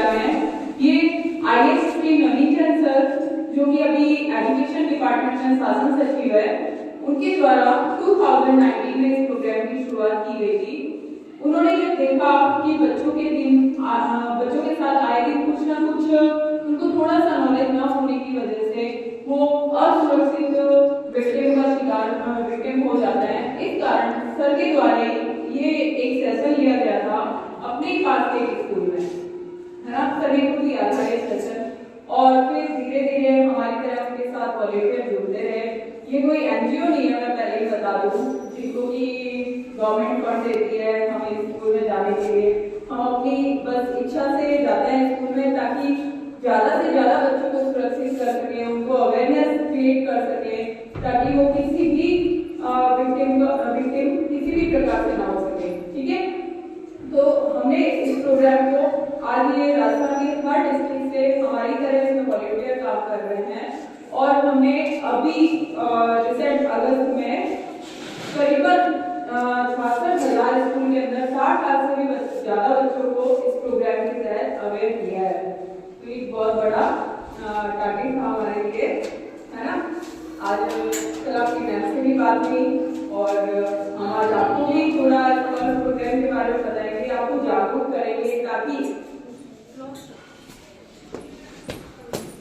Programme है ये IAS के नवीन सर जो कि अभी एजुकेशन डिपार्टमेंट में शासन सचिव है, उनके द्वारा 2019 में इस प्रोग्राम की शुरुआत की गई थी। उन्होंने जब देखा कि बच्चों के साथ आए दिन कुछ ना कुछ उनको थोड़ा सा नॉलेज ना होने की वजह से वो असुरक्षित विक्टिम हो जाता है। इस कारण सर के द्वारा ये एक सेशन लिया गया था अपने पास के स्कूल में, है ना। सर ने खुद लिया था ये सेशन और फिर धीरे धीरे हमारी तरह उनके साथ वॉलंटियर जुड़ते रहे। ये कोई NGO नहीं है, मैं पहले ही बता दूं, जिसको कि गवर्नमेंट फंड देती है हमें स्कूल में जाने के लिए। हम अपनी बस इच्छा से जाते हैं स्कूल में ताकि ज्यादा से ज्यादा बच्चों को सुरक्षित कर सके, उनको अवेयरनेस क्रिएट कर सके ताकि वो किसी भी विक्टिम किसी भी प्रकार से ना हो सके। ठीक है, तो हमने इस प्रोग्राम को आज ये राजस्थान के हर डिस्ट्रिक्ट से हमारी तरह इसमें वॉलंटियर काम कर रहे हैं और हमने अभी रिसेंट अगस्त में करीबन 66,000 स्कूल के अंदर 60 लाख से भी ज्यादा बच्चों को इस प्रोग्राम के तहत अवेयर किया है। तो ये बहुत बड़ा टारगेट था हमारे लिए, है ना। आज कल आपकी मैम से भी बात हुई और हम आज आपको भी थोड़ा प्रोग्राम के बारे में बताएंगे, आपको जागरूक करेंगे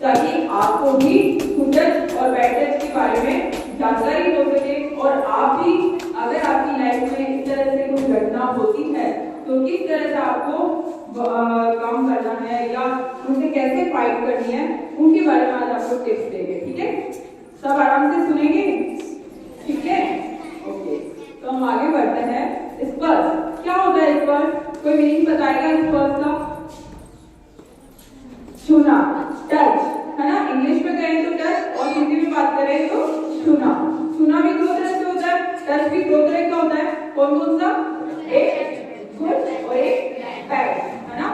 ताकि आपको भी गुड टच और बैड टच के बारे में जानकारी हो सके और आप भी अगर आपकी लाइफ में इस तरह से कोई घटना होती है तो किस तरह से आपको काम करना है या उनसे कैसे फाइट करनी है, उनके बारे में आज आपको टिप्स देंगे। ठीक है, सब आराम से सुनेंगे। ठीक है, ओके, तो हम आगे बढ़ते हैं। स्पर्श क्या होता है? स्पर्श कोई मीनिंग बताएगा स्पर्श का? छूना, टच, है ना। इंग्लिश में कहें तो टच और हिंदी में बात करें तो छूना। छूना भी दो तरह से होता है, टच भी दो तरह का होता है। कौन कौन सा? एक गुड और एक बैड, है ना।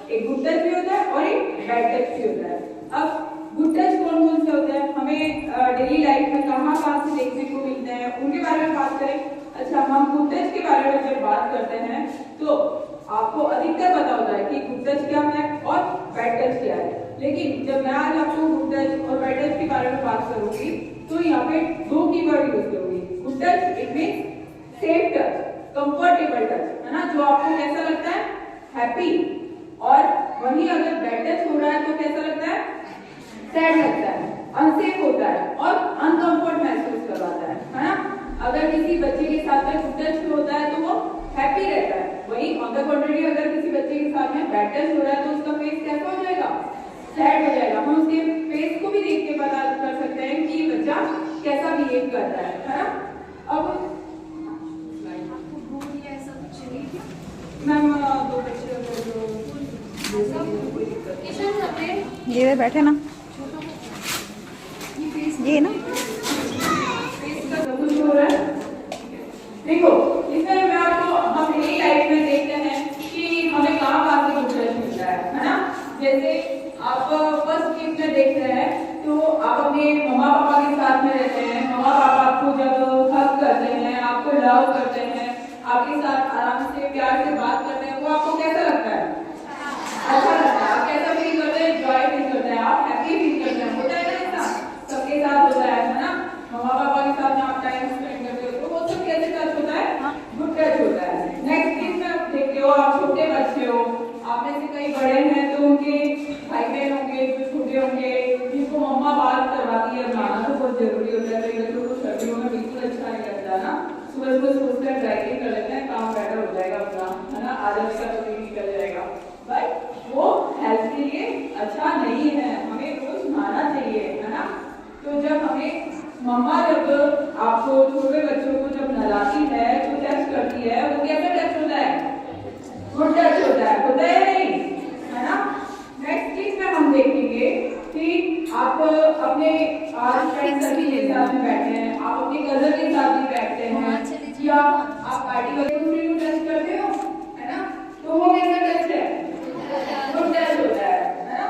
एक गुड टच भी होता है और एक बैड टच भी होता है। अब गुड टच कौन कौन से होते हैं, हमें डेली लाइफ में कहाँ से देखने को मिलते हैं, उनके बारे में बात करें। अच्छा, हम गुड टच के बारे में जब बात करते हैं तो आपको अधिकतर पता होता है कि गुड टच क्या है और बैड टच क्या है, लेकिन जब मैं आज आपको गुड टच और बैड टच के बारे में बात करूंगी तो यहाँ पे दो कीवर्ड यूज करूंगी। Good touch it means safe touch, comfortable touch, है ना, जो आपको कैसा लगता है? हैप्पी। और वहीं अगर बैड टच हो रहा है तो कैसा लगता है? सैड लगता है, अनसेफ होता है और अनकंफर्ट महसूस करवाता है ना। अगर किसी बच्चे के साथ में गुड टच होता है तो वो हैप्पी रहता है, वहीं ऑन द कॉन्ट्ररी अगर किसी बच्चे के साथ में बैड टच हो रहा है तो उसका फेस कैसा हो जाएगा? सैड हो जाएगा। हम उसके फेस को भी देख के पता कर सकते हैं कि बच्चा कैसा बिहेव कर रहा है ना। अब मैम दो बच्चे ये बैठे ना, ये ना कुछ हो रहा है। देखो, इसमें मैं आपको हम डेली लाइफ में देखते हैं कि हमें कहाँ से गुड टच मिलता है ना। जैसे आप फर्स्ट क्लिप में देख रहे हैं तो आप अपने मम्मा पापा के साथ में रहते हैं, मम्मा पापा आपको जब हग करते हैं, आपको लव करते हैं, आपके साथ आराम से प्यार से बात करते हैं, वो आपको कैसा लगता है? अच्छा लगता है। आप कैसा फील करते हैं? जॉय फील करते हैं, आप हैप्पी फील करते हैं। होता है ना ऐसा, सबके साथ होता है ना। मम्मा पापा के साथ में आप टाइम स्पेंड करते हो तो वो सब कैसे टच होता है? गुड टच होता है। नेक्स्ट चीज में आप देखते हो, आप छोटे बच्चे हो, आप में से कई बड़े हैं तो उनके भाई बहन होंगे जो छोटे होंगे, जिनको मम्मा बात करवाती है, बनाना तो बहुत जरूरी होता है। कई बच्चों को सर्दियों में बिल्कुल अच्छा नहीं लगता ना, सुबह सुबह सोचकर ड्राइविंग कर लेते हैं, काम बेटर हो जाएगा अपना, है ना, आधा का तो निकल जाएगा, बट वो हेल्थ के लिए अच्छा नहीं है। हमें रोज नहाना चाहिए, है ना। तो जब हमें मम्मा जब आपको छोटे बच्चों को जब नहलाती है तो टच करती है, वो कैसा टच होता है? गुड टच होता है या नहीं, है ना। नेक्स्ट चीज में हम देखेंगे कि आप अपने आज फ्रेंड सर्किल के साथ में बैठे हैं, आप अपने कजन के साथ भी बैठते हैं या आप पार्टी वगैरह दूसरे को टच करते हो, है ना, तो वो कैसा टच है? गुड टच होता है ना,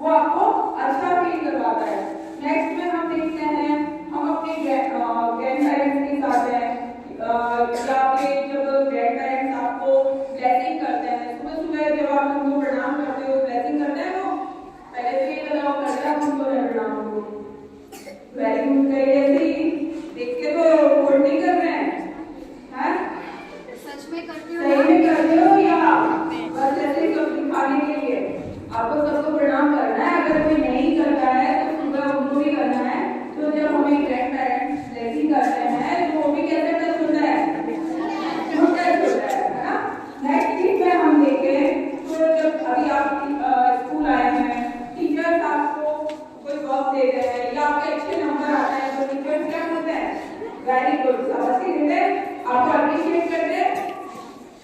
वो आपको अच्छा फील करवाता है। नेक्स्ट में हम देखते हैं हम अपने ग्रैंड पेरेंट्स के साथ हैं या आपके जब ग्रैंड पेरेंट्स आपको ब्लेसिंग करते हैं, सुबह सुबह जब आप उनको प्रणाम करते हो, ब्लेसिंग आपको सबको प्रणाम करना है। अगर कोई नहीं करता है तो सुबह उनको भी करना है। तो जब हमें ग्रैंड पेरेंट्स ब्लेसिंग करते हैं तो वो भी कैसे टच होता है, गुड टच होता है ना। नेक्स्ट वीक में हम देखें तो जब अभी आप स्कूल आए हैं, टीचर्स आपको कोई वर्क दे रहे हैं या आपके अच्छे नंबर आते हैं तो टीचर्स क्या बोलते हैं, वेरी गुड, शाबाशी देते हैं, आपको अप्रिशिएट करते हैं।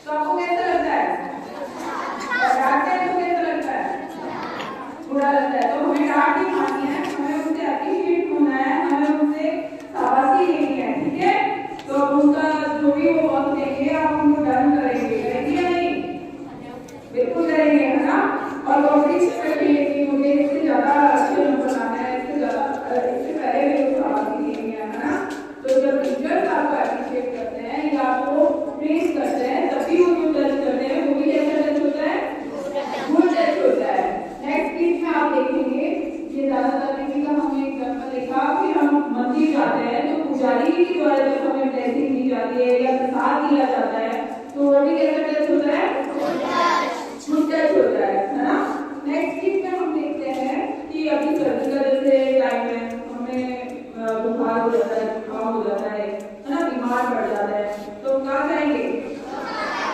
तो आपको कैसा लगता है, डांटते हैं तो कैसा लगता है, बुरा लगता है। तो हमें डांट नहीं खानी है, हमें उनसे अप्रिशिएट होना है, हमें उनसे शाबाशी लेनी है, ठीक है। तो उनका जो भी वो वर्क देंगे आप उनको डन करेंगे, करेंगे या नहीं, बिल्कुल करेंगे, है ना। और कॉम्पिटिशन करेंगे कि मुझे इससे ज्यादा अच्छे नंबर लाना है, इससे ज्यादा इससे पहले मेरे को शाबाशी देनी है ना। तो जब टीचर्स आपको अप्रिशिएट करते हैं या आपको प्रेज करते हैं तभी वो जो टच करते हैं वो भी कैसा टच होता है, गुड टच होता है। नेक्स्ट क्लिप में आप देखेंगे ये ज्यादातर किसी का हमें एग्जांपल देखा कि हम मंदिर जाते हैं तो पुजारी के द्वारा जब हमें ब्लेसिंग दी जाती है या प्रसाद दिया जाता है तो वो भी कैसा टच होता है, गुड टच होता है ना। नेक्स्ट क्लिप में हम देखते हैं कि अभी सर्दी का जैसे टाइम है, हमें बुखार हो जाता है, जुकाम हो जाता है ना, बीमार पड़ जाता है, तो कहाँ जाएंगे,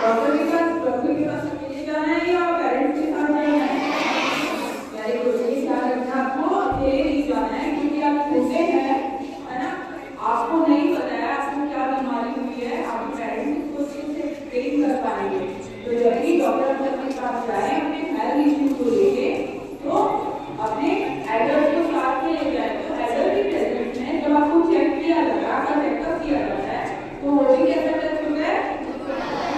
डॉक्टर के पास। डॉक्टर के पास अकेले जाना है या पेरेंट्स के साथ जाना है, वेरी गुड, ये ध्यान रखना आपको, अकेले नहीं जाना है क्योंकि आप छोटे हैं, है ना, आपको नहीं पता है आपको क्या बीमारी हुई है, आपके पेरेंट्स को उससे ट्रेन कर पाएंगे। तो जब भी डॉक्टर के पास जाए अपने हेल्थ इश्यूज को लेके तो अपने एडल्ट को साथ में ले जाए। तो एडल्ट की प्रेजेंस में जब आपको चेक किया जाता है, आपका चेकअप किया जाता है तो वो भी कैसा टच होता है,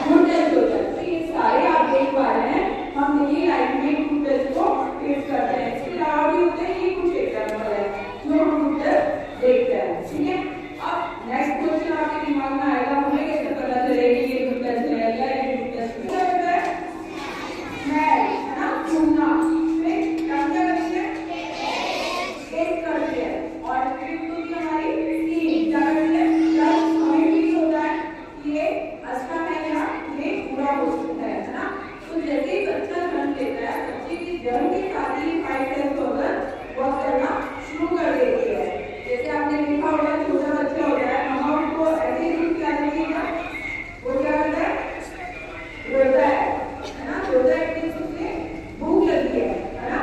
गुड टच होता है। तो ये सारे आप देख पा रहे हैं, हम डेली लाइफ में गुड टच को फेस करते हैं। इसके अलावा भी होते हैं, ये कुछ एग्जाम्पल है जो हम गुड टच देखते हैं, ठीक है। अब नेक्स्ट क्वेश्चन आपके दिमाग में आएगा, हमें कैसे पता चलेगा कि ये गुड टच है या ये गुड टच है, है ना, सुनना, फिर क्या करेंगे, टेस्ट करते हैं और फिर तो भी हमारी टीम क्या करते हैं, जब हमें फील होता है कि ये अच्छा है या ये बुरा हो सकता है ना। तो जैसे ही बच्चा जन्म लेता है, बच्चे की जन्म के साथ ही 5 सेंस ऑर्गन वर्क करना शुरू कर देती है। जैसे आपने देखा होगा छोटा बच्चा होता है, मम्मा उसको ऐसे ही क्या देती है, वो क्या करता है, रोता है ना, रोता है कि उसे भूख लगी है ना,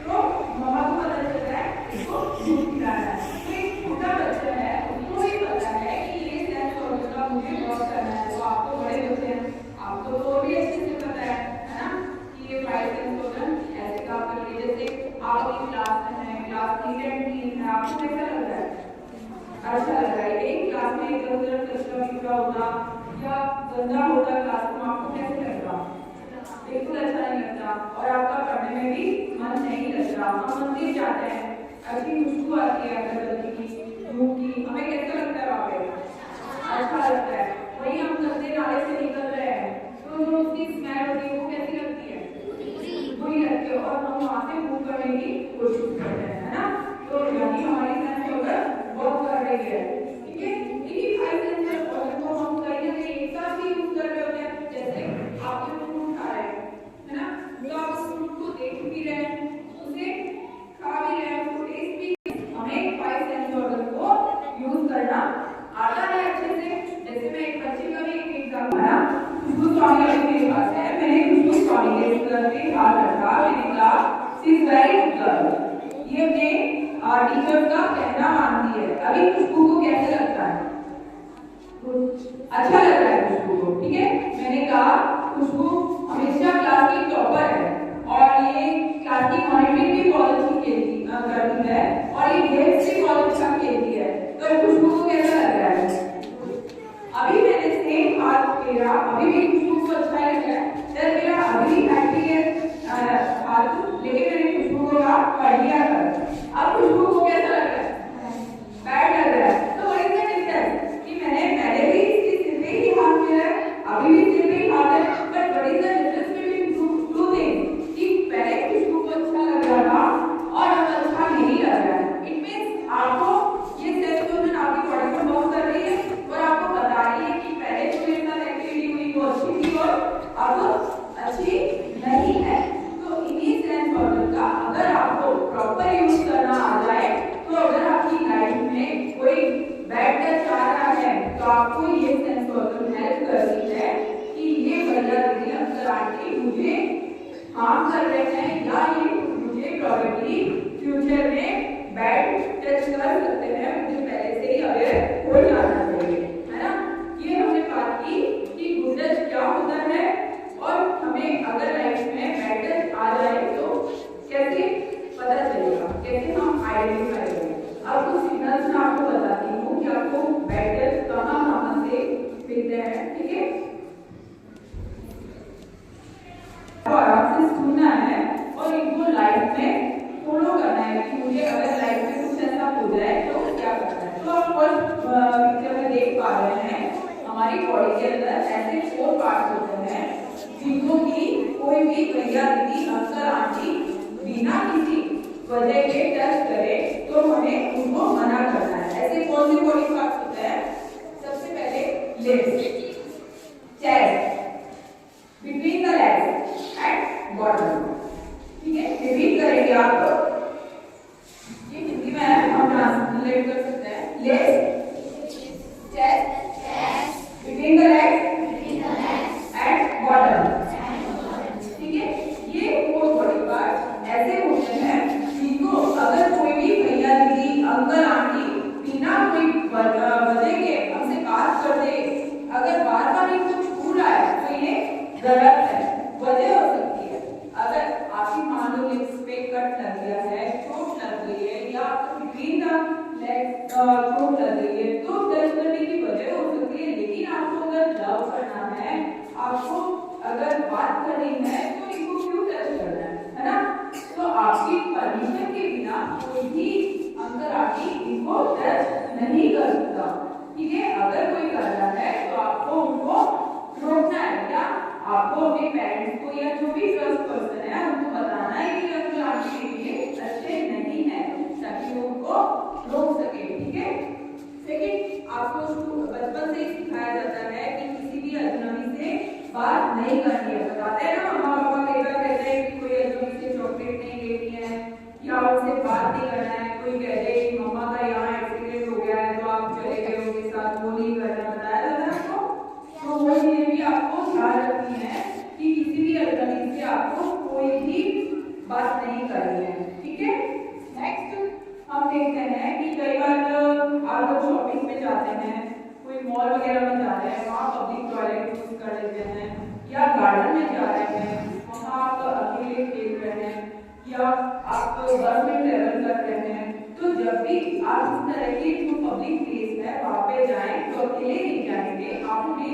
तो मम्मा को पता चलता है इसको दूध पिलाना है। तो एक छोटा बच्चा है, उसको भी पता है कि ये सेंस ऑर्गन का मुझे वर्क करना है। तो आपको बड़े बच्चे हैं, आपको तो भी अच्छे से पता है ना, कि ये 5 सेंस ऑर्गन ऐसे काम करती है। जैसे आप अपनी क्लास में हैं, क्लास की कैंटीन है, आपको कैसा लग रहा है, अच्छा लग रहा है। एक क्लास में इधर उधर कचरा बिखरा होता या गंदा होता क्लास में, आपको कैसे लगता, बिल्कुल अच्छा नहीं लगता और आपका पढ़ने में भी मन नहीं लगता। हम मंदिर जाते हैं, अच्छी खुशबू आती है अगरबत्ती की, धूप की, हमें कैसा लगता है वहाँ पे, अच्छा लगता है। वही हम गंदे नाले से निकल रहे हैं तो जो उसकी स्मेल होती है वो कैसी लगती है, बुरी लगती है और हम वहाँ से मूव करने की कोशिश करते हैं, है ना। तो यानी हमारी सेंस ऑर्गन वर्क कर रही है, ठीक है। इन्हीं 5 सेंस ऑर्गन को हम कहीं ना कहीं एक साथ ही यूज कर रहे होते हैं। जैसे आप जो फ्रूट खा रहे हैं, है ना, तो आप उस फ्रूट को देख भी रहे हैं, उसे खा भी रहे हैं, उसको टेस्ट भी, हमें 5 सेंस ऑर्गन को यूज करना आता है अच्छे से। जैसे मैं एक बच्चे का भी एक एग्जाम्पल है, खुशबू स्वामी अभी मेरे पास है, मैंने खुशबू स्वामी के स्कूल पे हाथ रखा, मैंने कहा she is very good girl, ये अपने टीचर का कहना मानती है। अभी खुशबू को कैसे लगता है, अच्छा लग रहा है खुशबू को, ठीक है। मैंने कहा खुशबू हमेशा क्लास की टॉपर है और ये क्लास की मॉनिटरिंग भी बहुत अच्छी करती है और ये गेम्स भी बहुत अच्छा खेलती है। तो खुशबू को कैसा लग रहा है, अभी मैंने सेम हाथ मेरा अभी भी खुशबू को अच्छा लग रहा है, जब मेरा अभी एक्टिव है हाथ, लेकिन मैंने खुशबू को पढ़ लिया कर, अब खुशबू को कैसा लग रहा है, बैड लग रहा है। तो व्हाट इज द डिफरेंस कि मैंने पहले भी इसकी सिर पे ही हाथ मेरा अभी भी सिर पे ही हाथ है, but what is the difference between two things कि पहले खुशबू को अच्छा लग रहा था और अब अच्छा नहीं लग रहा है। इट मींस आपको ये सेंस ऑर्गन आपकी बॉडी में वर्क कर रही है और आपको बता रही है कि पहले जो मेरे साथ एक्टिविटी हुई वो अच्छी थी और अब अच्छी नहीं है। तो इन्हीं सेंस रहे हैं या ये मुझे प्रॉब्लली फ्यूचर में बैड टच कर सकते हैं, मुझे पहले से ही अवेयर हो जाना चाहिए, है ना। ये हमने बात की कि गुड टच क्या होता है और हमें अगर लाइफ में बैड टच आ जाए तो कैसे पता चलेगा, कैसे हम आइडेंटिफाई करेंगे। अब कुछ सिग्नल्स मैं आपको बताती हूँ कि आपको बैड टच कहाँ से मिलते हैं, ठीक है। तो आराम से सुनना है और इनको लाइफ में फॉलो करना है कि मुझे अगर लाइफ में कुछ ऐसा हो जाए तो क्या करना है। तो आप फर्स्ट पिक्चर में देख पा रहे हैं हमारी बॉडी के अंदर ऐसे 4 पार्ट्स होते हैं जिनको कि कोई भी भैया दीदी अंकल आंटी बिना किसी वजह के टच करे तो हमें उनको मना करना है। ऐसे कौन से बॉडी पार्ट्स होते हैं? सबसे पहले lips, chest, between the legs and bottom, ठीक है। रिपीट करेंगे आप, ये हिंदी में है, हम ट्रांसलेट कर सकते हैं। Lips, chest, between the legs and bottom, ठीक है। ये 4 बॉडी पार्ट ऐसे होते हैं जिनको अगर कोई भी भैया दीदी अंकल आंटी बिना कोई वजह के हमसे बात कर दे, अगर बार बार इनको छू रहा है तो ये गलत है, वजह हो सकती है। अगर आपकी मान लो लिप्स पे कट लग गया है, चोट लग गई है या बिटवीन द लेग्स चोट लग गई है तो टच करने की वजह हो सकती है। लेकिन आपको अगर लव करना है, आपको अगर बात करनी है तो इनको क्यों टच करना है ना। तो आपकी परमिशन के बिना कोई भी अंकल आंटी इनको टच नहीं कर सकता, ठीक है। अगर कोई कर रहा है तो आपको उनको रोकना है या आपको अपने पेरेंट्स को या जो भी ट्रस्ट पर्सन है उनको बताना है कि अंकल आंटी के लिए अच्छे नहीं है, ताकि वो उनको रोक सके, ठीक है। सेकंड, आपको बचपन से सिखाया जाता है कि किसी भी अजनबी से बात नहीं करनी है। बताते हैं ना मम्मा पापा कई बार कहते हैं कि कोई अजनबी से चॉकलेट नहीं लेनी है या उनसे बात नहीं करना है। कोई कह दे कि मम्मा का यहाँ एक्सीडेंट हो गया है तो आप चले गए उनके साथ, वो नहीं करना, बताया जाता है आपको। तो वो चीजें भी आपको ध्यान रखनी है कि किसी भी अजनबी से आपको कोई भी बात नहीं करनी है, ठीक है। नेक्स्ट हम देखते हैं कि कई बार आप लोग शॉपिंग में जाते हैं, कोई मॉल वगैरह में जाते हैं, वहाँ पब्लिक टॉयलेट यूज कर लेते हैं या गार्डन में जा रहे हैं, वहाँ आप अकेले खेल रहे हैं या आप बस में ट्रेवल कर रहे हैं। तो जब भी आप इस तरह की जो पब्लिक प्लेस है वहाँ पे जाएं तो अकेले नहीं जाएंगे, आप अपने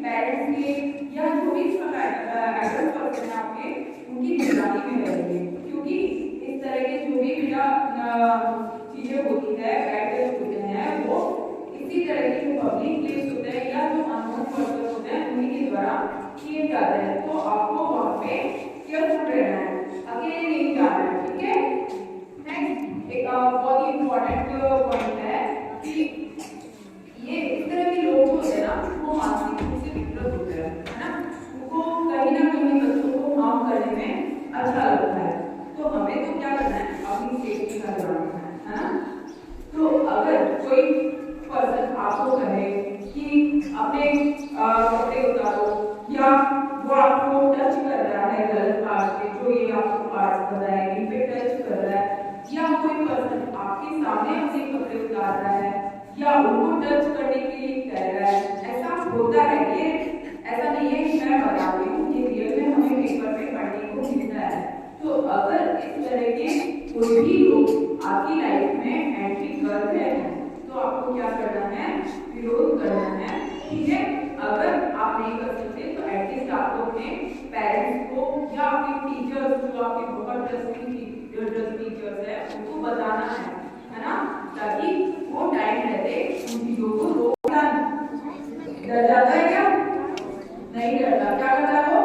पेरेंट्स के या जो भी एडल्ट पर्सन है आपके उनकी निगरानी में रहेंगे, क्योंकि इस तरह के जो भी चीजें होती है, बैड होते हैं, वो इसी तरह के जो पब्लिक प्लेस होते हैं या जो अननोन पर्सन होते हैं उन्हीं के द्वारा किए जाते हैं। तो आपको वहाँ पे केयरफुल रहना है, अकेले नहीं जाना है, ठीक है। नेक्स्ट एक बहुत ही इम्पोर्टेंट पॉइंट है कि ये इस तरह के लोग होते हैं ना, वो मानसिक रूप से विकृत होते हैं, है ना। उनको कहीं ना कहीं बच्चों को हार्म करने में अच्छा लगता है। तो हमें तो क्या करना है, अपनी सेफ्टी का ध्यान रखना है ना। तो अगर कोई पर्सन आपको कहे कि अपने कपड़े उतारो या वो आपको टच कर रहा है गलत पार्ट पे, जो ये आपको पार्ट्स बताए इन पे टच कर रहा है, या कोई पर्सन आपके सामने अपने कपड़े उतार रहा है या उनको टच करने के लिए कह रहा है, ऐसा होता है। ये ऐसा नहीं है कि मैं बता रही हूँ, ये रियल में हमें पेपर में पढ़ने को मिलता है। तो अगर इस तरह के कोई भी लोग आपकी लाइफ में एंट्री कर रहे हैं तो आपको क्या करना है, विरोध करना है, ठीक है। अगर आप नहीं कर सकते तो एटलीस्ट आपको अपने पेरेंट्स को या आपके टीचर्स जो आपके बहुत ट्रस्टी टीचर्स है उनको बताना है ना, ताकि वो टाइम रहते उन चीजों को रोकना। डर जाता है क्या? नहीं डरता, क्या करता है वो?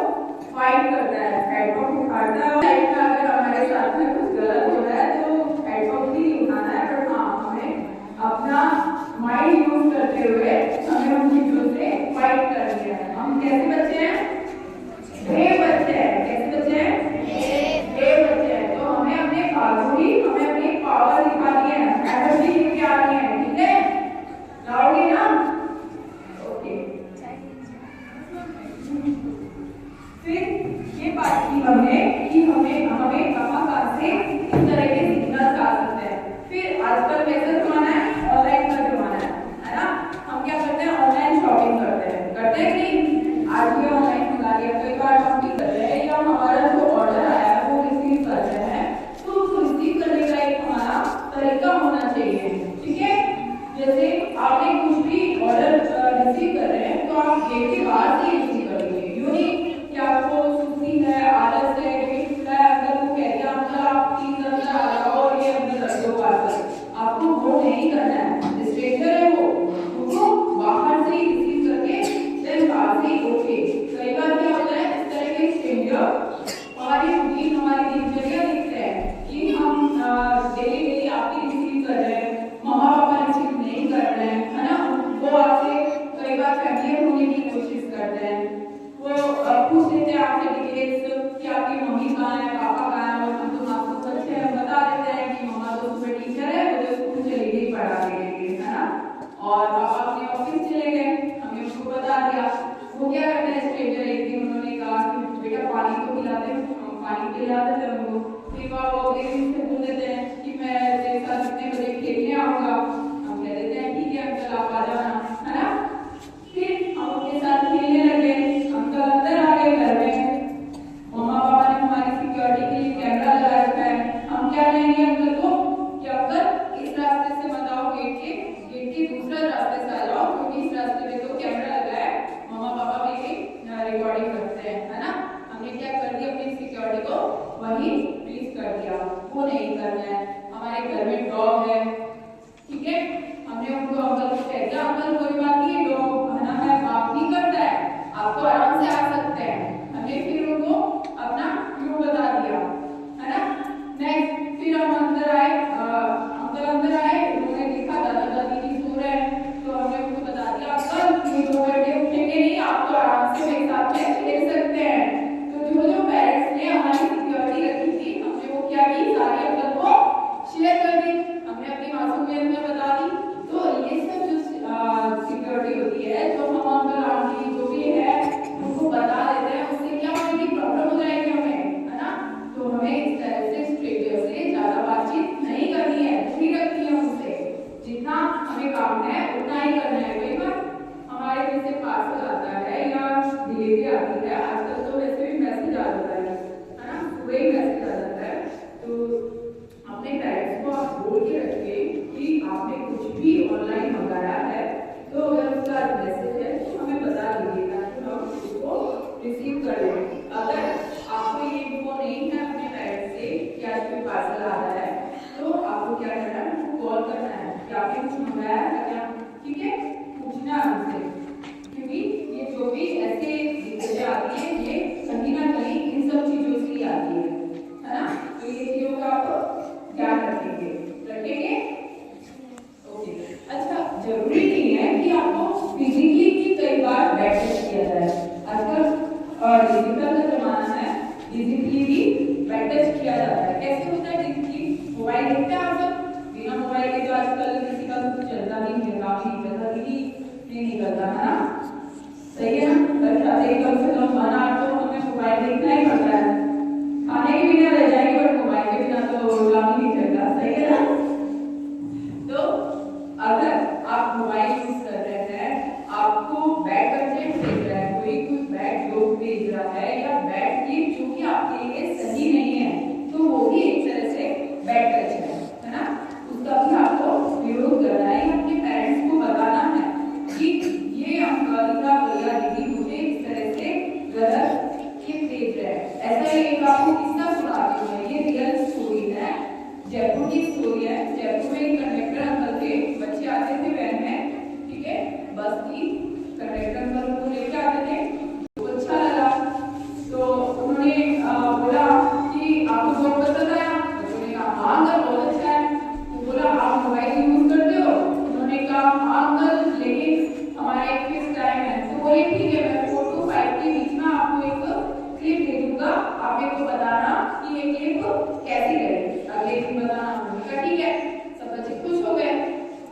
फाइट करता है, हेडपम्प उठाता है। लाइफ में अगर हमारे साथ में कुछ गलत हो रहा है तो हेडपम्प नहीं उठाना है, पर हाँ हमें अपना माइंड यूज करते हुए हमें उन चीजों से फाइट करनी है। हम कैसे बच्चे हैं? ब्रेव बच्चे हैं। कैसे बच्चे हैं? ब्रेव बच्चे हैं। तो हमें अपने बहादुरी, हमें अपनी पावर दिखानी है, एनर्जी लेके आनी है, ठीक है। लाओगे ना? ओके। फिर ये बात की हमने कि हमें किया जाता है। तो अपने पेरेंट्स को आप बोल के रखिए कि आपने कुछ भी ऑनलाइन मंगाया है तो अगर उसका मैसेज है तो हमें बता दीजिए ताकि हम उसको रिसीव कर लें। अगर आपको ये इन्फो नहीं है अपने पेरेंट्स से कि आज कोई पार्सल आ रहा है तो आपको क्या करना है, उनको कॉल करना है कि आपने कुछ मंगाया है क्या, ठीक है, पूछना है उनसे। क्योंकि ये जो भी ऐसे दिक्कतें आती है ये कहीं ना कहीं इन सब चीजों से ही आती है ना। तो ये चीजों का आप ध्यान रखेंगे। ओके, अच्छा, जरूरी नहीं है कि आपको फिजिकली भी कई बार बैठ कर किया जाए। आजकल डिजिटल का जमाना है, डिजिटली भी बैठ कर किया जाता है। कैसे होता है डिजिटली? मोबाइल देखते हैं आप सब, बिना मोबाइल के तो आजकल किसी का कुछ चलता नहीं है, काम नहीं चलता, नहीं निकलता है ना, सही है ना। अच्छा, कम से कम 1 आवर तो हमें मोबाइल देखना ही पड़ता है। खाने के बिना रह जाएंगे बट मोबाइल के बिना तो काम ही नहीं चलता, सही है ना। तो अगर आप मोबाइल यूज कर रहे हैं, आपको बैड कंटेंट भेज रहा है, कोई कुछ बैड जोक भेज रहा है या बैड क्लिप जो कि आपके लिए सही नहीं है, तो वो भी एक तरह से बैड टच है ना। उसका भी आपको विरोध करना है, अपने पेरेंट्स को बताना है कि ये अंकल या भैया दीदी मुझे इस तरह से गलत क्लिप भेज रहे हैं। ऐसा एक आपको किस्सा सुनाती हूँ, ये रियल स्टोरी है, जयपुर की स्टोरी है। जयपुर में एक कंडक्टर अंकल थे, बच्चे आते थे वैन में, ठीक है, बस थी, कंडक्टर अंकल को लेके आते थे, तो अच्छा लगा तो उन्होंने बोला कि आपको बहुत पसंद आया। बच्चों ने कहा हाँ अंकल बहुत अच्छा है। तो बोला आप मोबाइल यूज करते हो? उन्होंने कहा हाँ अंकल, लेकिन हमारा एक फिक्स टाइम है। तो बोले ठीक है, मैं 4 to 5 के बीच में आपको एक क्लिप दे दूंगा, आप मेरे को बताना कि ये क्लिप कैसी लगी। अगले दिन बताना, उन्होंने ठीक है, सब बच्चे खुश हो गए।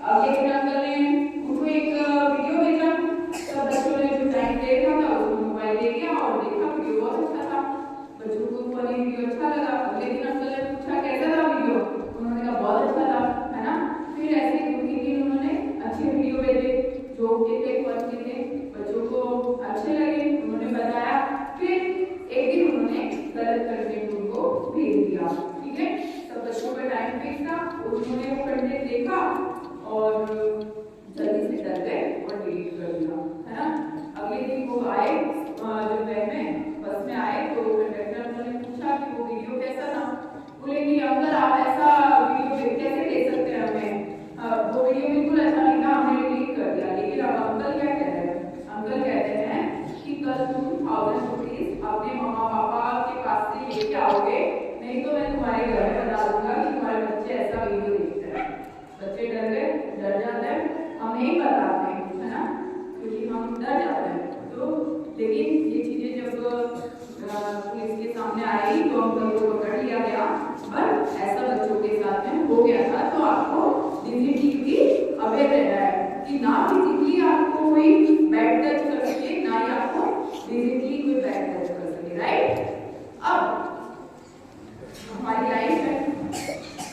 अगले दिन अंकल ने उनको एक वीडियो भेजा, सब बच्चों ने जो टाइम देखा था उसको मोबाइल ले गया और देखा, वीडियो बहुत अच्छा था, बच्चों को वो वीडियो अच्छा लगा। अगले दिन अंकल ने पूछा कैसा था वीडियो, उन्होंने कहा बहुत अच्छा था, है ना। फिर ऐसे 2-3 दिन उन्होंने अच्छे वीडियो भेजे, जो के थे फन के थे, बच्चों को अच्छे लगे, उन्होंने बताया। फिर एक दिन उन्होंने गलत कंटेंट उनको भेज दिया, ठीक है। सब बच्चों का टाइम फिक्स था, उन्होंने वो कंटेंट देखा और जल्दी से डर गए और डिलीट कर दिया, है ना। अगले दिन वो आए, जब वैन में बस में आए तो कंडक्टर ने पूछा कि वो वीडियो कैसा था। बोले कि अंकल आप ऐसा वीडियो कैसे दे सकते हैं हमें, वो वीडियो बिल्कुल अच्छा नहीं था, हमने डिलीट कर दिया। लेकिन अब अंकल क्या कह रहे हैं? अंकल कहते हैं कि कल तुम 1000 रुपीज अपने मम्मा पापा के पास से लेके आओगे, नहीं तो मैं तुम्हारे घर में बता दूंगा कि तुम्हारे बच्चे ऐसा वीडियो देखते हैं। बच्चे डर गए, डर जाते हैं, हम नहीं बताते हैं, है ना, क्योंकि हम डर जाते हैं। तो लेकिन ये चीजें जब पुलिस के सामने आई तो अंकल को पकड़ लिया गया, पर ऐसा बच्चों के साथ में हो गया था। तो आपको डिजिटली भी अवेयर रहना है कि ना फिजिकली आपको कोई बैड टच कर सके, ना ही आपको डिजिटली कोई बैड टच कर सके, राइट। अब हमारी लाइफ में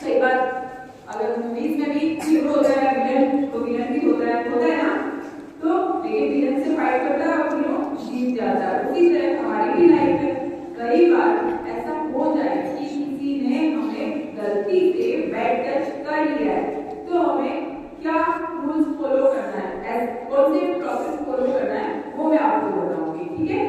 कई बार अगर मूवीज में भी हीरो होता है, विलन तो विलन भी होता है ना, तो लेकिन विलन से फाइट करता है और हीरो जीत जाता है। उसी तरह हमारी भी लाइफ में कई बार ऐसा हो जाए कि किसी ने हमें गलती से बैड टच कर लिया है, तो हमें क्या रूल्स फॉलो करना है, कौन से प्रोसेस फॉलो करना है, वो मैं आपको बताऊंगी, ठीक है।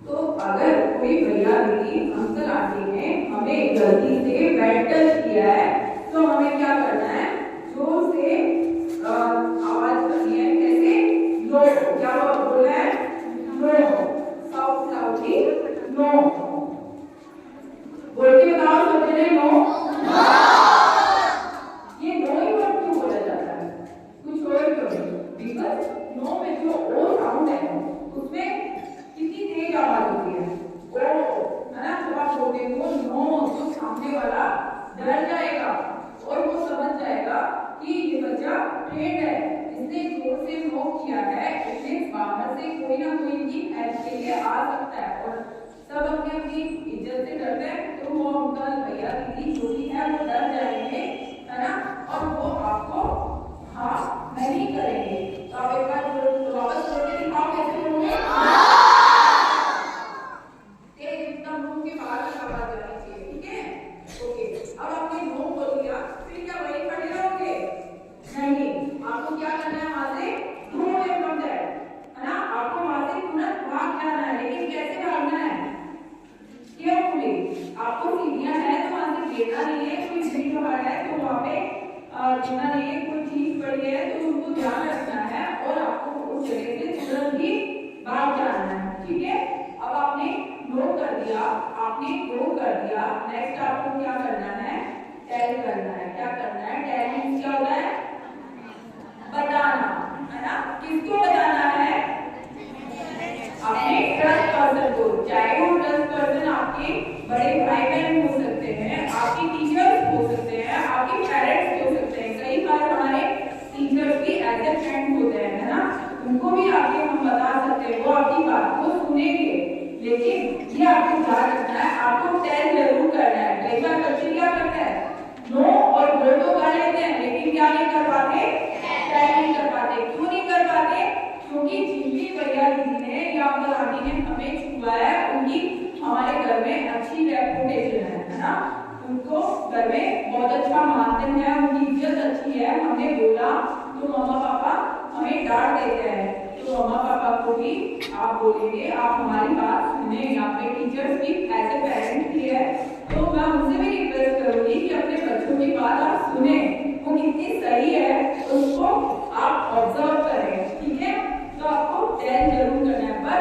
तो अगर कोई भैया दीदी अंकल आंटी ने हमें गलती से बैड टच किया है तो हमें क्या करना है? जोर से आवाज करनी है, कैसे? नो, क्या बोलना है? नो, साउंडली नो बोल के बताओ सबने, नो। ये नो ही वर्ड क्यों बोला जाता है? कुछ और क्यों नहीं? बिकॉज नो में जो ओ साउंड है उसमें कितनी तेज आवाज होती है, ओ, है ना। जब आप बोलते हो नो तो सामने वाला डर जाएगा और वो समझ जाएगा कि ये बच्चा ट्रेंड है, इसने जोर से नो किया है, इसने बाहर से कोई ना कोई इनकी हेल्प के लिए आ सकता है। और सब अपनी अपनी इज्जत से डरते हैं, तो वो अंकल भैया दीदी जो भी है वो डर जाएंगे, है ना, और वो आपको हाँ नहीं करेंगे। तो आप एक बार वापस बोल के दिखाओ कैसे बोलोगे? तेज एकदम मुंह के बाहर आपको सीढ़ियां हैं तो वहां से गिरना नहीं है, कोई भीड़ भाड़ है तो वहां पे गिरना नहीं है, कोई चीज पड़ी है तो उनको ध्यान रखना है और आपको उस जगह से तुरंत ही भाग जाना है, ठीक है। अब आपने नो कर दिया, आपने नो कर दिया, नेक्स्ट आपको क्या करना है, टेल करना है। क्या करना है, टेल मींस क्या होता है, बताना, है ना। किसको बताना है, अपने ट्रस्ट पर्सन को, चाहे वो ट्रस्ट पर्सन आपके बड़े भाई बहन हो सकते हैं, आपकी टीचर्स हो सकते हैं, आपके पेरेंट्स हो सकते हैं। कई बार हमारे टीचर्स भी एज ए फ्रेंड होते हैं, है ना, उनको भी आके हम बता सकते हैं, वो आपकी बात को सुनेंगे। लेकिन ये आपको ध्यान रखना है, आपको टेल जरूर करना है। कई बार बच्चे क्या करते हैं, नो और गो तो कर लेते हैं लेकिन क्या नहीं कर पाते, टेल नहीं कर पाते। क्यों नहीं कर पाते, क्योंकि जिनकी भैया दीदी ने या अंकल आंटी ने हमें छुआ है, उनकी हमारे घर में अच्छी रेपुटेशन है ना, उनको घर में बहुत अच्छा मानते हैं, उनकी इज्जत अच्छी है। हमने बोला तो मम्मा पापा हमें डांट देते हैं, तो मम्मा पापा को भी आप बोलेंगे, आप हमारी बात सुने। यहाँ पे टीचर्स भी एज ए पेरेंट भी है, तो मैं उनसे भी रिक्वेस्ट करूंगी कि अपने बच्चों की बात आप सुने, वो कितनी सही है उसको आप ऑब्जर्व करें, ठीक है। तो आपको टेल जरूर करना है, पर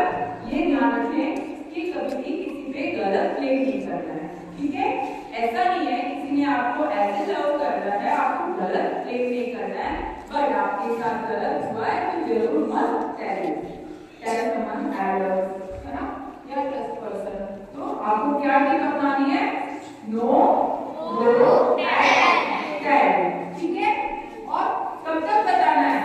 ये ध्यान रखें कि कभी भी किसी पे गलत ब्लेम नहीं करना है, ठीक है। ऐसा नहीं है किसी ने आपको ऐसे लव कर रहा है, आपको गलत ब्लेम नहीं करना है, पर आपके साथ गलत हुआ है तो जरूर मत टेल समवन एडल्ट, है ना, या ट्रस्ट पर्सन। तो आपको क्या टिप अपनानी है, नो गो टेल, ठीक है। और कब तक बताना है,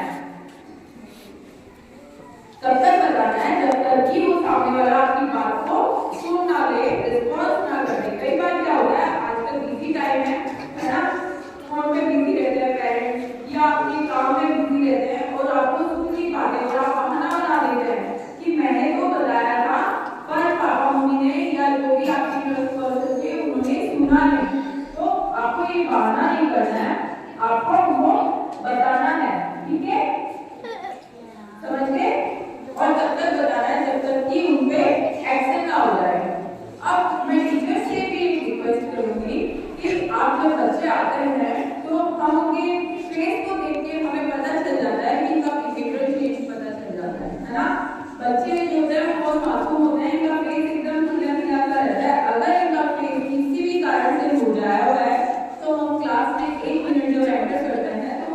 तब तक बताना है जब तक कि वो सामने वाला आपकी बात को सुन ना ले, रिस्पॉन्स ना करे। कई बार क्या होता है, आजकल बिजी टाइम है ना, फोन पे बिजी रहते हैं पेरेंट्स या अपने काम में बिजी रहते हैं और आपको सुन नहीं पाते और आप बहाना बना देते हैं कि मैंने तो बताया था पर पापा मम्मी ने या जो भी आपकी ट्रस्ट पर्सन थे उन्होंने सुना नहीं। तो आपको ये बहाना नहीं करना है, आपको उनको बताना है, ठीक है, समझ गए। और तब तक बताना है जब तक कि उनपे एक्शन ना हो जाए। अब मैं टीचर से भी रिक्वेस्ट करूंगी कि आप जब बच्चे आते हैं तो हम उनके फेस को देख के हमें पता चल जाता है कि इनका बिहेवियर चेंज पता चल जाता है ना। बच्चे